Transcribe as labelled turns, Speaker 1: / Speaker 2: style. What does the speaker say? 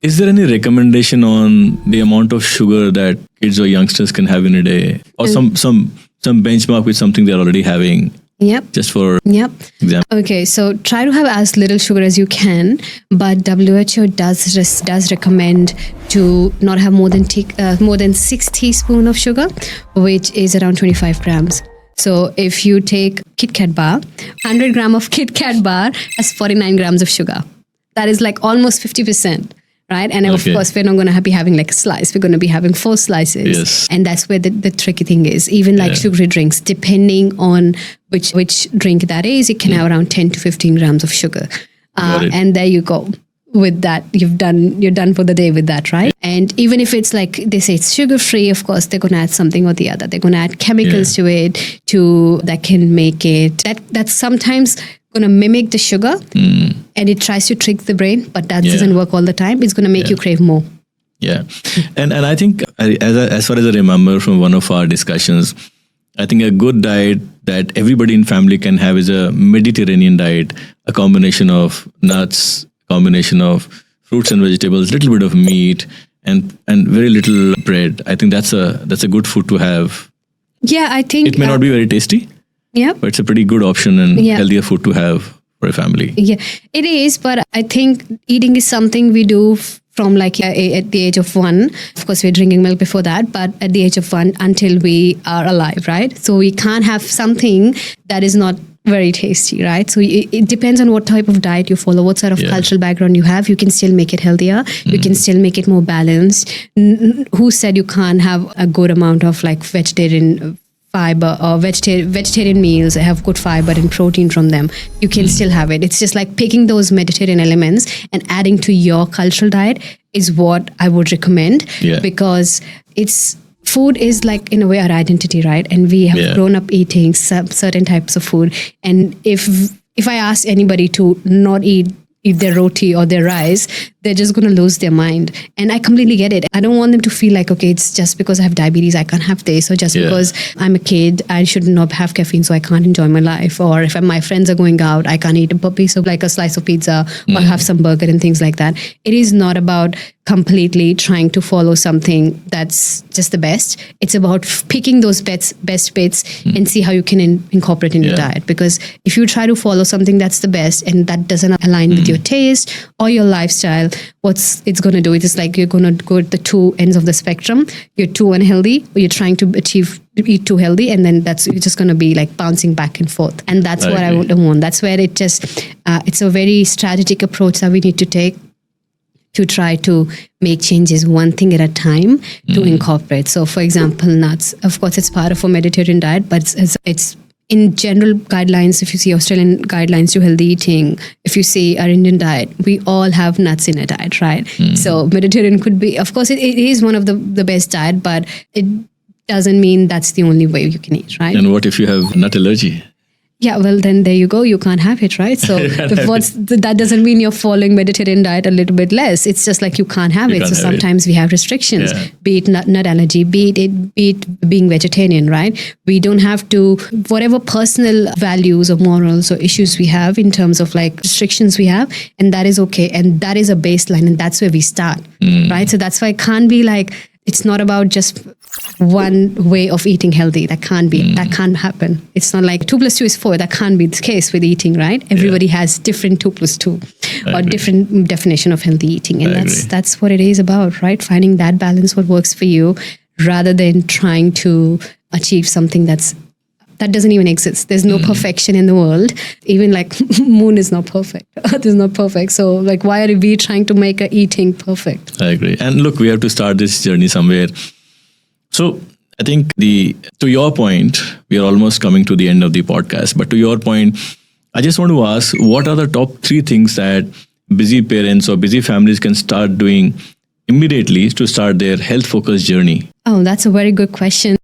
Speaker 1: Is there any recommendation on the amount of sugar that kids or youngsters can have in a day, or some benchmark with something they're already having?
Speaker 2: Yep.
Speaker 1: Just for
Speaker 2: Yep.
Speaker 1: example.
Speaker 2: Okay, so try to have as little sugar as you can, but WHO does recommend to not have more than 6 teaspoons of sugar, which is around 25 grams. So if you take Kit Kat bar, 100 gram of Kit Kat bar has 49 grams of sugar. That is like almost 50%. Right. And of course, we're not going to be having like a slice. We're going to be having 4 slices.
Speaker 1: Yes.
Speaker 2: And that's where the tricky thing is. Even like sugary drinks, depending on which drink that is, it can have around 10 to 15 grams of sugar. And there you go. With that, you're done for the day with that, right? And even if it's like they say it's sugar free, of course they're going to add something or the other. They're going to add chemicals to it that can make it that's sometimes going to mimic the sugar, and it tries to trick the brain, but that doesn't work all the time. It's going to make you crave more.
Speaker 1: Yeah, and I think as far as I remember from one of our discussions, I think a good diet that everybody in family can have is a Mediterranean diet, a combination of nuts, combination of fruits and vegetables, little bit of meat, and very little bread. I think that's a good food to have.
Speaker 2: Yeah, I think
Speaker 1: it may not be very tasty.
Speaker 2: Yeah,
Speaker 1: but it's a pretty good option and healthier food to have for a family.
Speaker 2: Yeah, it is. But I think eating is something we do from like at the age of 1. Of course, we're drinking milk before that, but at the age of 1 until we are alive, right? So we can't have something that is not very tasty, right? So it depends on what type of diet you follow, what sort of cultural background you have. You can still make it healthier. You can still make it more balanced. Who said you can't have a good amount of like vegetarian fiber or vegetarian meals have good fiber and protein from them? You can still have it. It's just like picking those Mediterranean elements and adding to your cultural diet is what I would recommend, because food is like in a way our identity, right? And we have grown up eating certain types of food. And if I ask anybody to not eat their roti or their rice, they're just going to lose their mind. And I completely get it. I don't want them to feel like, okay, it's just because I have diabetes, I can't have this, or just because I'm a kid, I should not have caffeine, so I can't enjoy my life. Or if my friends are going out, I can't eat a piece of like a slice of pizza or have some burger and things like that. It is not about completely trying to follow something that's just the best. It's about picking those best bits and see how you can incorporate in your diet. Because if you try to follow something that's the best and that doesn't align with your taste or your lifestyle, it's going to do, it is like you're going to go at the two ends of the spectrum. You're too unhealthy, or you're trying to eat too healthy, and then you're just going to be like bouncing back and forth. And that's what I don't want. That's where it's a very strategic approach that we need to take to try to make changes one thing at a time to incorporate. So for example, nuts, of course it's part of a Mediterranean diet, but it's in general guidelines. If you see Australian guidelines to healthy eating, if you see our Indian diet, we all have nuts in a diet, right? So Mediterranean could be, of course it is one of the best diet, but it doesn't mean that's the only way you can eat, right?
Speaker 1: And what if you have nut allergy?
Speaker 2: Yeah, well, then there you go. You can't have it, right? So that doesn't mean you're following Mediterranean diet a little bit less. It's just like you can't have it. So sometimes we have restrictions, be it nut allergy, be it being vegetarian, right? We don't have to, whatever personal values or morals or issues we have in terms of like restrictions we have, and that is okay. And that is a baseline, and that's where we start, right? So that's why it can't be like, it's not about just one way of eating healthy. That can't be. That can't happen. It's not like 2 + 2 is 4. That can't be the case with eating, right? Everybody has different 2 + 2 or different definition of healthy eating. And that's what it is about, right? Finding that balance, what works for you, rather than trying to achieve something that doesn't even exist. There's no perfection in the world. Even like moon is not perfect. Earth is not perfect. So like, why are we trying to make eating perfect?
Speaker 1: I agree. And look, we have to start this journey somewhere. So I think to your point, we are almost coming to the end of the podcast. But to your point, I just want to ask, what are the top 3 things that busy parents or busy families can start doing immediately to start their health-focused journey?
Speaker 2: Oh, that's a very good question.